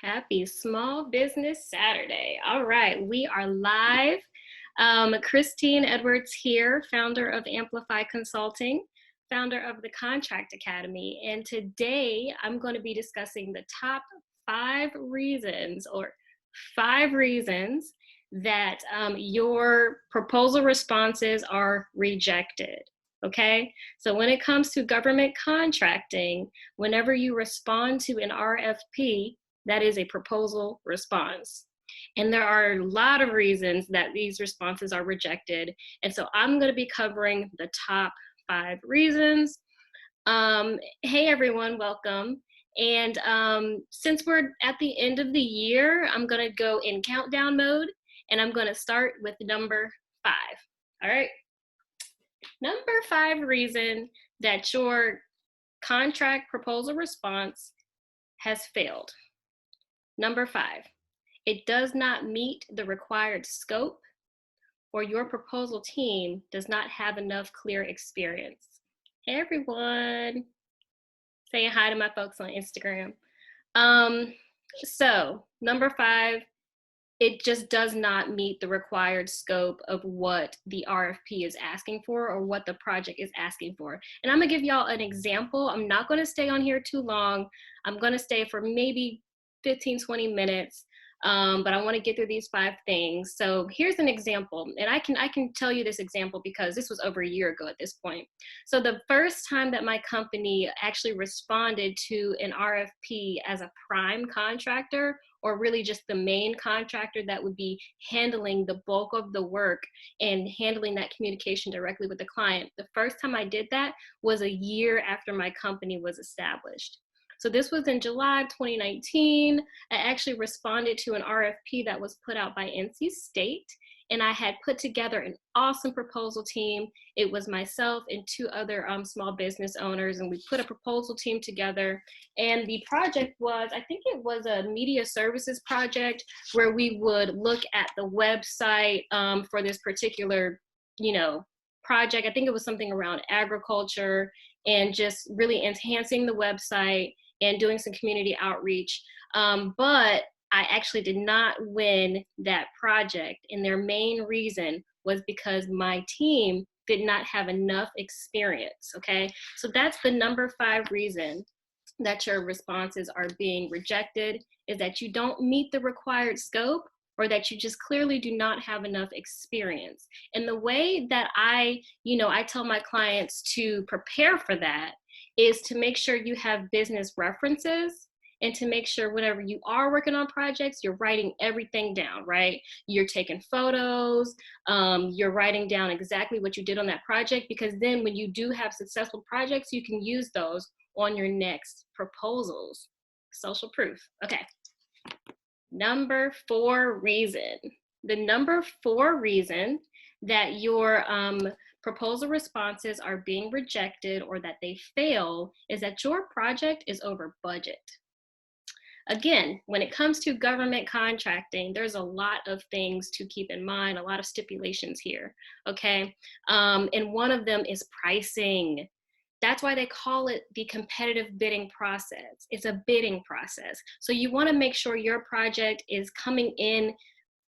Happy Small Business Saturday. All right, we are live. Christine Edwards here, founder of Amplify Consulting, founder of the Contract Academy. And today I'm going to be discussing the top 5 reasons that your proposal responses are rejected. Okay, so when it comes to government contracting, whenever you respond to an RFP, that is a proposal response. And there are a lot of reasons that these responses are rejected. And so I'm going to be covering the top 5 reasons. Hey everyone, welcome. And since we're at the end of the year, I'm going to go in countdown mode and I'm going to start with number 5. All right. Number 5 reason that your contract proposal response has failed. Number 5, it does not meet the required scope or your proposal team does not have enough clear experience. Hey everyone, saying hi to my folks on Instagram. So number 5, it just does not meet the required scope of what the RFP is asking for or what the project is asking for. And I'm gonna give y'all an example. I'm not gonna stay on here too long. I'm gonna stay for maybe 15, 20 minutes. But I want to get through these 5 things. So here's an example, and I can tell you this example because this was over a year ago at this point. So the first time that my company actually responded to an RFP as a prime contractor, or really just the main contractor that would be handling the bulk of the work and handling that communication directly with the client, the first time I did that was a year after my company was established. So this was in July of 2019. I actually responded to an RFP that was put out by NC State, and I had put together an awesome proposal team. It was myself and 2 other small business owners, and we put a proposal team together. And the project was, I think it was a media services project where we would look at the website for this particular, project. I think it was something around agriculture and just really enhancing the website and doing some community outreach. But I actually did not win that project. And their main reason was because my team did not have enough experience, okay? So that's the number 5 reason that your responses are being rejected, is that you don't meet the required scope or that you just clearly do not have enough experience. And the way that I tell my clients to prepare for that is to make sure you have business references and to make sure whenever you are working on projects, you're writing everything down, right? You're taking photos, you're writing down exactly what you did on that project, because then when you do have successful projects, you can use those on your next proposals. Social proof. Okay. Number 4 reason. The number 4 reason that your proposal responses are being rejected or that they fail is that your project is over budget. Again, when it comes to government contracting, there's a lot of things to keep in mind, a lot of stipulations here, okay? And one of them is pricing. That's why they call it the competitive bidding process. It's a bidding process. So you want to make sure your project is coming in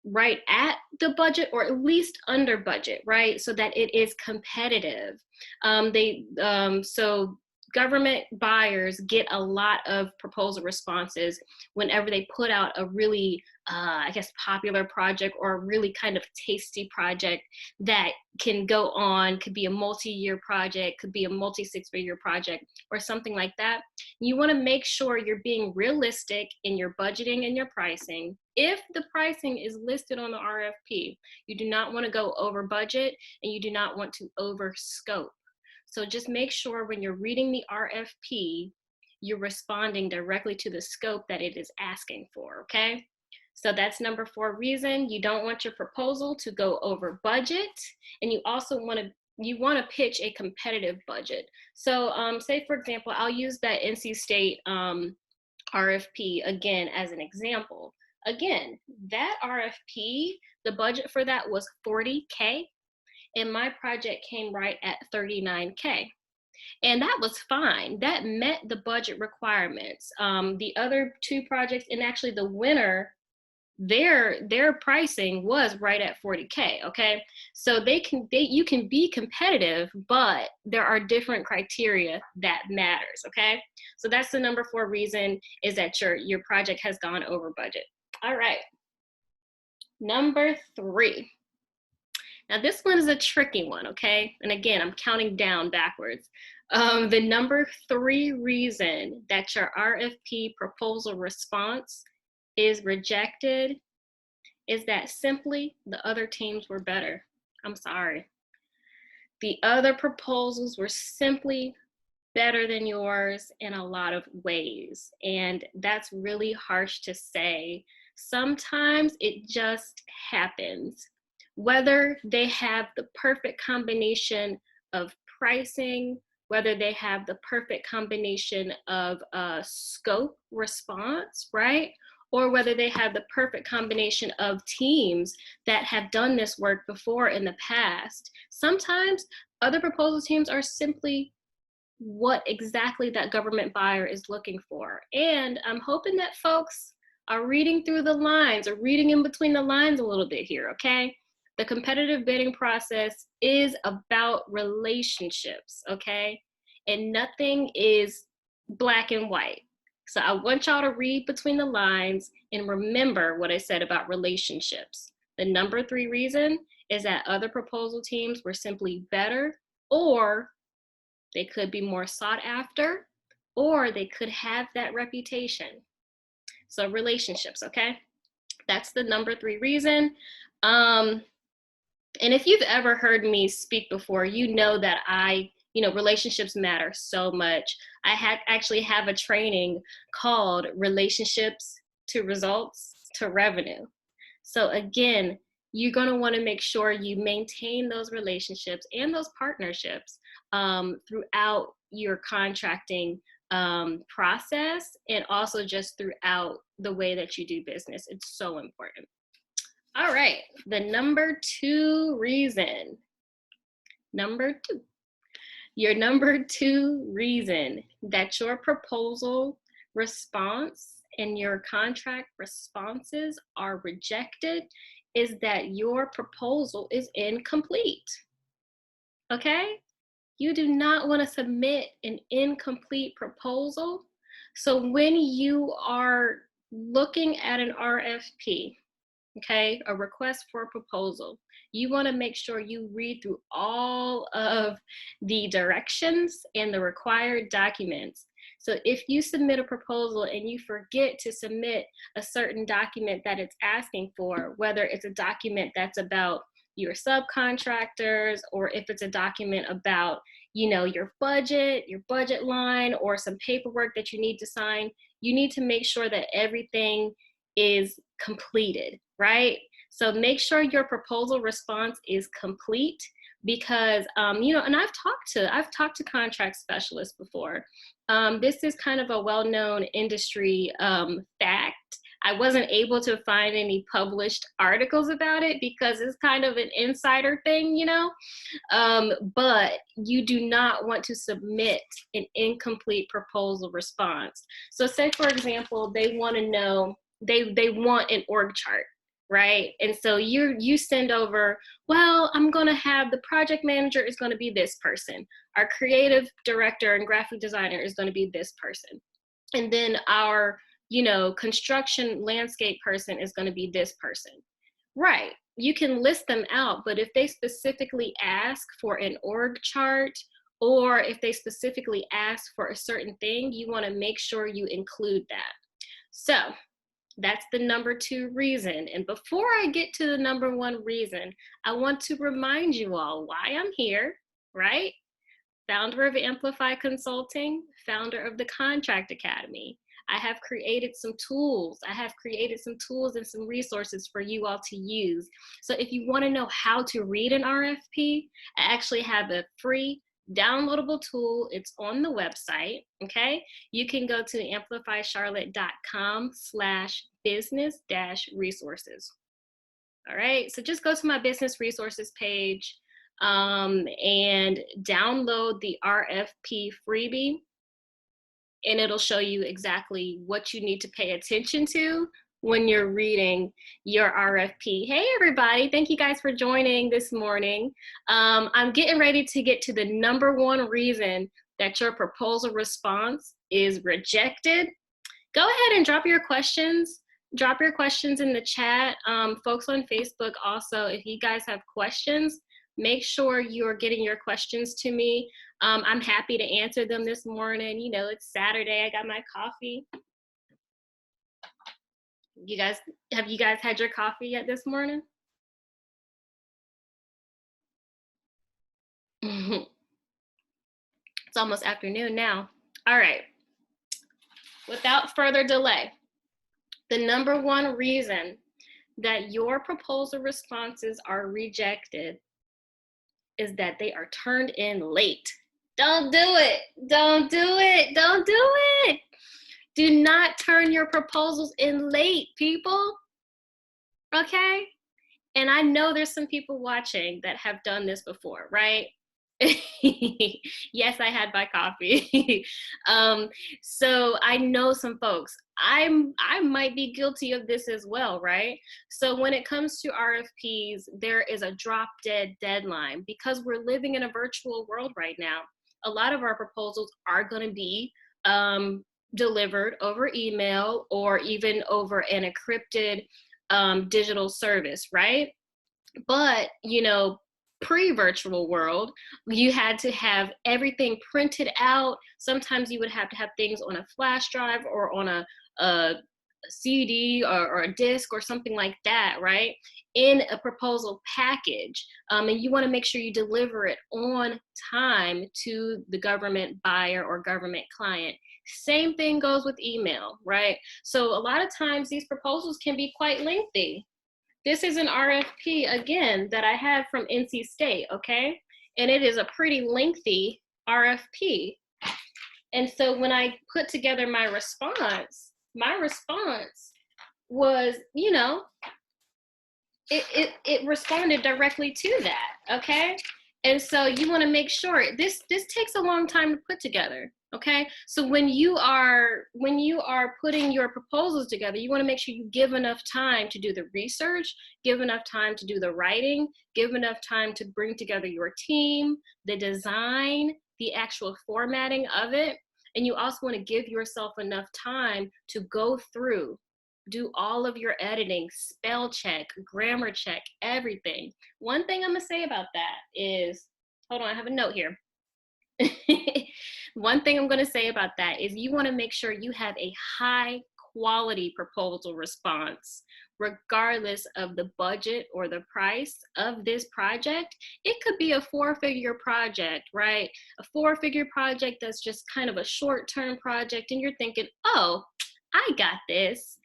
right at the budget or at least under budget, right? So that it is competitive. So government buyers get a lot of proposal responses whenever they put out a really, popular project or a really kind of tasty project that can go on, could be a multi-year project, could be a multi-6-figure project or something like that. You want to make sure you're being realistic in your budgeting and your pricing. If the pricing is listed on the RFP, you do not want to go over budget and you do not want to over scope. So just make sure when you're reading the RFP, you're responding directly to the scope that it is asking for, okay? So that's number 4 reason. You don't want your proposal to go over budget, and you also want to pitch a competitive budget. So say for example, I'll use that NC State RFP again as an example. Again, that RFP, the budget for that was $40K. And my project came right at $39K. And that was fine. That met the budget requirements. The other two projects, and actually the winner, their pricing was right at 40K. Okay, so you can be competitive, but there are different criteria that matters. Okay, so that's the number 4 reason, is that your project has gone over budget. All right, number 3. Now this one is a tricky one. Okay, and again, I'm counting down backwards. The number 3 reason that your RFP proposal response is rejected is that simply the other teams were better. I'm sorry. The other proposals were simply better than yours in a lot of ways. And that's really harsh to say. Sometimes it just happens. Whether they have the perfect combination of pricing, whether they have the perfect combination of scope response, right? Or whether they have the perfect combination of teams that have done this work before in the past. Sometimes other proposal teams are simply what exactly that government buyer is looking for. And I'm hoping that folks are reading through the lines or reading in between the lines a little bit here, okay? The competitive bidding process is about relationships, okay? And nothing is black and white. So I want y'all to read between the lines and remember what I said about relationships. The number 3 reason is that other proposal teams were simply better, or they could be more sought after, or they could have that reputation. So relationships, okay? That's the number 3 reason. And if you've ever heard me speak before, you know that relationships matter so much. I actually have a training called Relationships to Results to Revenue. So again, you're going to want to make sure you maintain those relationships and those partnerships throughout your contracting process, and also just throughout the way that you do business. It's so important. All right, the number 2 reason. Your number 2 reason that your proposal response and your contract responses are rejected is that your proposal is incomplete. Okay? You do not want to submit an incomplete proposal. So when you are looking at an RFP, okay, a request for a proposal, you want to make sure you read through all of the directions and the required documents. So if you submit a proposal and you forget to submit a certain document that it's asking for, whether it's a document that's about your subcontractors, or if it's a document about, your budget line, or some paperwork that you need to sign, you need to make sure that everything is completed, right? So make sure your proposal response is complete, because and I've talked to contract specialists before. This is kind of a well-known industry fact. I wasn't able to find any published articles about it because it's kind of an insider thing, but you do not want to submit an incomplete proposal response. So say, for example, they want to know, they want an org chart, right? And so you send over, well, I'm going to have the project manager is going to be this person. Our creative director and graphic designer is going to be this person. And then our construction landscape person is going to be this person. Right. You can list them out, but if they specifically ask for an org chart, or if they specifically ask for a certain thing, you want to make sure you include that. So that's the number 2 reason. And before I get to the number 1 reason, I want to remind you all why I'm here, right? Founder of Amplify Consulting, founder of the Contract Academy. I have created some tools. And some resources for you all to use. So if you want to know how to read an RFP, I actually have a free downloadable tool. It's on the website, okay? You can go to amplifycharlotte.com/business-resources. All right, so just go to my business resources page. and download the RFP freebie, and it'll show you exactly what you need to pay attention to when you're reading your RFP. Hey, everybody. Thank you guys for joining this morning. I'm getting ready to get to the number one reason that your proposal response is rejected. Go ahead and drop your questions. Drop your questions in the chat. Folks on Facebook also, if you guys have questions, make sure you're getting your questions to me. I'm happy to answer them this morning. You know, it's Saturday. I got my coffee. Have you guys had your coffee yet this morning? It's almost afternoon now. All right. Without further delay, the number one reason that your proposal responses are rejected is that they are turned in late. Don't do it. Don't do it. Don't do it. Do not turn your proposals in late, people. Okay? And I know there's some people watching that have done this before, right? Yes, I had my coffee. So I know some folks. I might be guilty of this as well, right? So when it comes to RFPs, there is a drop dead deadline because we're living in a virtual world right now. A lot of our proposals are going to be delivered over email or even over an encrypted digital service, right? But, you know, pre-virtual world, you had to have everything printed out. Sometimes you would have to have things on a flash drive or on a CD or a disc or something like that, right? In a proposal package. And you want to make sure you deliver it on time to the government buyer or government client. Same thing goes with email, right? So a lot of times these proposals can be quite lengthy. This is an RFP, again, that I had from NC State, okay? And it is a pretty lengthy RFP. And so when I put together my response was, you know, it responded directly to that, okay? And so you want to make sure this takes a long time to put together, okay? So when you are putting your proposals together, you want to make sure you give enough time to do the research, give enough time to do the writing, give enough time to bring together your team, the design, the actual formatting of it. And you also want to give yourself enough time to go through, do all of your editing, spell check, grammar check, everything. One thing I'm gonna say about that is, hold on, I have a note here. One thing I'm gonna say about that is you wanna make sure you have a high quality proposal response, regardless of the budget or the price of this project. It could be a 4-figure project, right? A 4-figure project that's just kind of a short-term project and you're thinking, oh, I got this.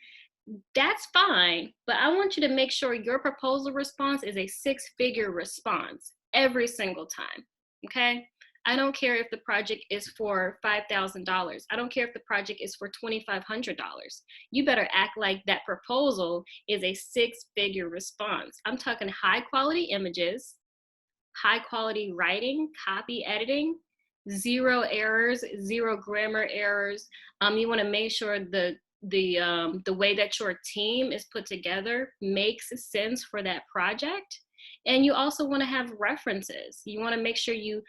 That's fine, but I want you to make sure your proposal response is a 6-figure response every single time, okay? I don't care if the project is for $5,000. I don't care if the project is for $2,500. You better act like that proposal is a 6-figure response. I'm talking high quality images, high quality writing, copy editing, 0 errors, 0 grammar errors. You wanna make sure the way that your team is put together makes sense for that project. And you also want to have references. You want to make sure you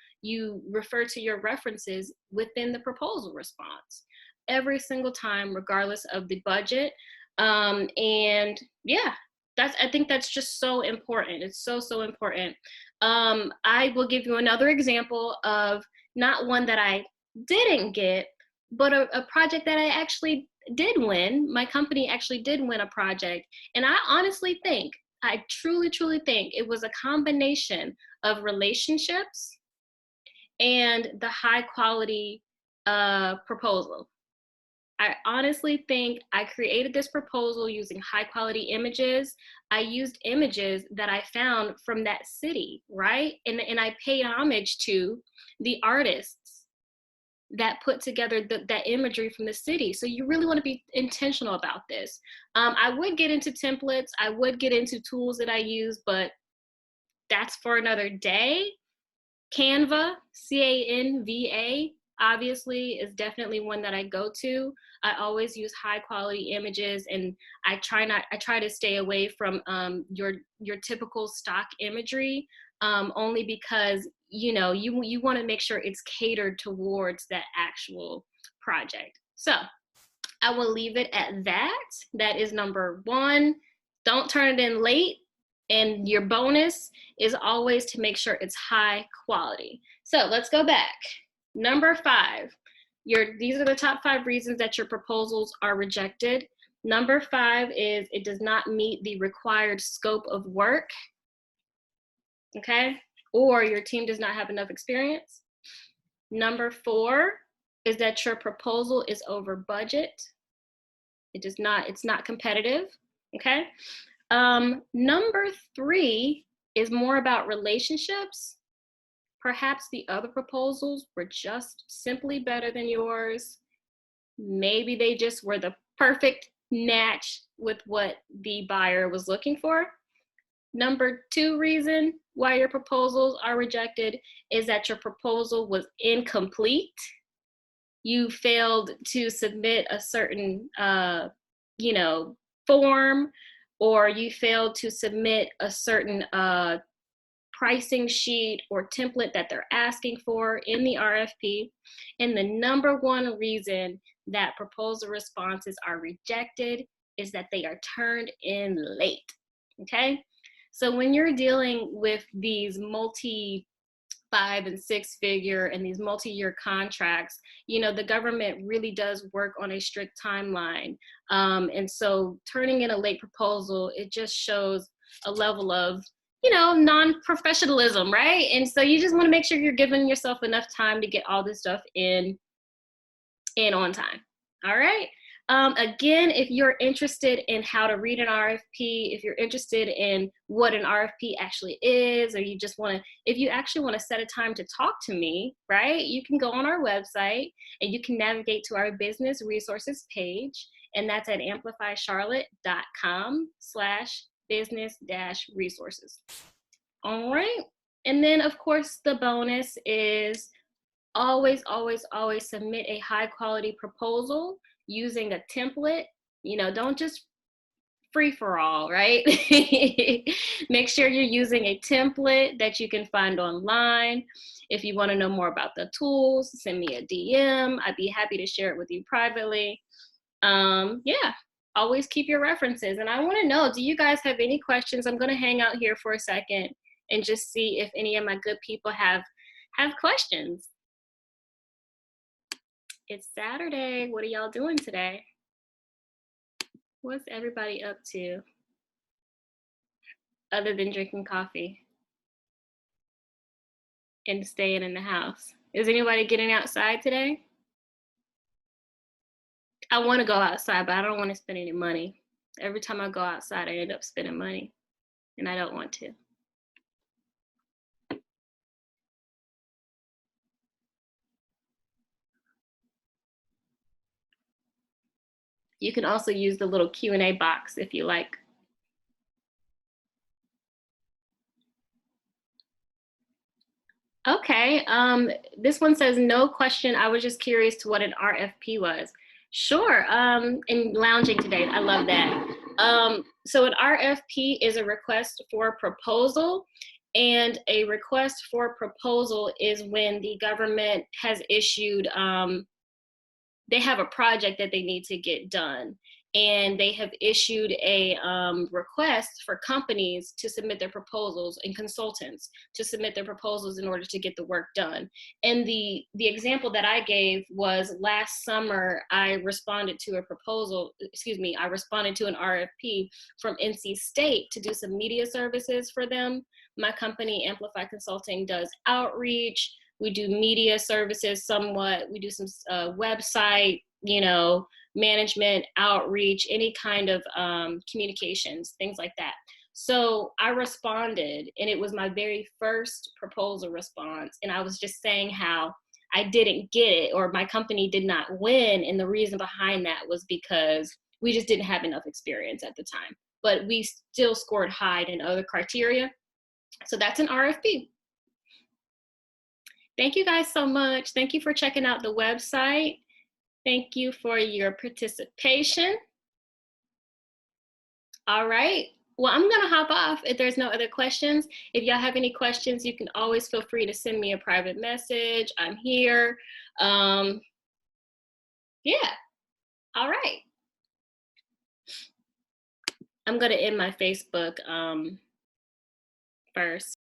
refer to your references within the proposal response every single time, regardless of the budget. And yeah, I think that's just so important. It's so important. I will give you another example of not one that I didn't get, but a project that I actually did win. My company actually did win a project. And I honestly think, I truly think it was a combination of relationships and the high quality proposal. I honestly think I created this proposal using high quality images. I used images that I found from that city, right? And I paid homage to the artists that put together that imagery from the city. So you really want to be intentional about this. I would get into templates. I would get into tools that I use, but that's for another day. Canva, Canva, obviously is definitely one that I go to. I always use high quality images, and I try to stay away from your typical stock imagery, only because you want to make sure it's catered towards that actual project. So I will leave it at that. That is number one. Don't turn it in late. And your bonus is always to make sure it's high quality. So let's go back. Number five, these are the top 5 reasons that your proposals are rejected. Number 5 is it does not meet the required scope of work, okay? Or your team does not have enough experience. Number 4 is that your proposal is over budget. It's not competitive, okay? Number 3 is more about relationships. Perhaps the other proposals were just simply better than yours. Maybe they just were the perfect match with what the buyer was looking for. Number 2 reason why your proposals are rejected is that your proposal was incomplete. You failed to submit a certain, form, or you failed to submit a certain pricing sheet or template that they're asking for in the RFP. And the number 1 reason that proposal responses are rejected is that they are turned in late, okay? So when you're dealing with these multi 5 and 6 figure and these multi-year contracts, the government really does work on a strict timeline. And so turning in a late proposal, it just shows a level of, non-professionalism, right? And so you just want to make sure you're giving yourself enough time to get all this stuff in on time. All right. Again, if you're interested in how to read an RFP, if you're interested in what an RFP actually is, or if you actually want to set a time to talk to me, right, you can go on our website and you can navigate to our business resources page, and that's at amplifycharlotte.com/business-resources. All right. And then, of course, the bonus is always, always, always submit a high quality proposal using a template. Don't just free for all, right? Make sure you're using a template that you can find online. If you want to know more about the tools, send me a DM. I'd be happy to share it with you privately. Yeah, always keep your references. And I want to know, do you guys have any questions? I'm going to hang out here for a second and just see if any of my good people have questions. It's Saturday. What are y'all doing today? What's everybody up to other than drinking coffee and staying in the house? Is anybody getting outside today? I want to go outside, but I don't want to spend any money. Every time I go outside, I end up spending money, and I don't want to. You can also use the little Q&A box if you like. Okay, this one says, no question, I was just curious to what an RFP was. Sure, and lounging today, I love that. So an RFP is a request for a proposal, and a request for a proposal is when the government has issued, they have a project that they need to get done, and they have issued a request for companies to submit their proposals and consultants to submit their proposals in order to get the work done. And the example that I gave was last summer, I responded to an RFP from NC State to do some media services for them. My company, Amplify Consulting, does outreach. We do media services somewhat. We do some website, management, outreach, any kind of communications, things like that. So I responded, and it was my very first proposal response. And I was just saying how I didn't get it, or my company did not win. And the reason behind that was because we just didn't have enough experience at the time. But we still scored high in other criteria. So that's an RFP. Thank you guys so much. Thank you for checking out the website. Thank you for your participation. All right. Well, I'm going to hop off if there's no other questions. If y'all have any questions, you can always feel free to send me a private message. I'm here. Yeah. All right. I'm going to end my Facebook first.